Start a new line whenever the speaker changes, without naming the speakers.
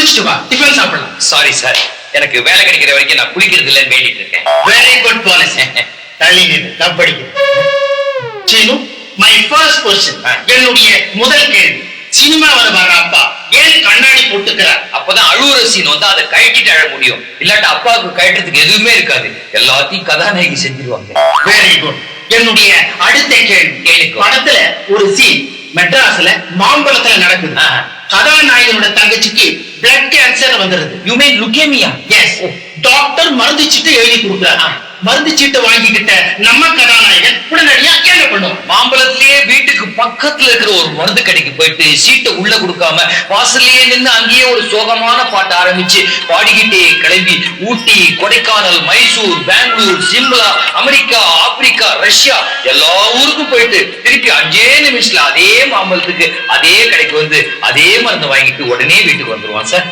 குளிச்சுட்டு வா, டிஃபன் சாப்பிடலாம்.
சாரி சார், எனக்கு வேலை கிடைக்கிற வரைக்கும் நான் குளிக்கிறது இல்லைன்னு வேண்டிட்டு இருக்கேன்.
Very good policy. தள்ளி நின்று தப்படிக்க. Seenu, my first question. என்னுடைய முதல் கேள்வி, சினிமாவில் வர அப்பா ஏன் கண்ணாடி போட்டுக்கிறார்?
அப்பதான் அழுவுற சீன் வந்து அதை கழட்டிட்டு அழ முடியும். இல்லாட்ட அப்பாவுக்கு கழட்டுறதுக்கு எதுவுமே இருக்காது. எல்லாத்தையும் கதாநாயகி செஞ்சிருவாங்க.
Very good. என்னுடைய அடுத்த கேள்வி,
கேளுங்க.
படத்துல ஒரு சீன் மெட்ராஸ்ல மாம்பழத்துல நடக்குது. கதாநாயகனோட தங்கச்சிக்கு பிளட் கேன்சர் வந்துருது.
You mean leukemia?
Yes. Doctor மருந்து சீட்டு எழுதி கொடுக்குறாரு. மருந்து சீட்டை வாங்கிக்கிட்ட நம்ம கதாநாயகன் உடனடியா என்ன பண்ணுவோம்?
மாம்பழத்திலேயே வீட்டுக்கு பக்கத்துல இருக்கிற ஒரு மருந்து கடைக்கு போயிட்டு சீட்டை உள்ள கொடுக்காம வாசல்லையே நின்று அங்கேயே ஒரு சோகமான பாட்டு ஆரம்பிச்சு பாடிக்கிட்டே கிளம்பி Ooty, Kodaikanal, Mysore, Bangalore, Shimla, America, Africa, Russia எல்லா ஊருக்கும் போயிட்டு திருப்பி 5 நிமிஷத்துல அதே மாம்பழத்துக்கு அதே கடைக்கு வந்து அதே மருந்து வாங்கிட்டு உடனே வீட்டுக்கு வந்துருவான் சார்.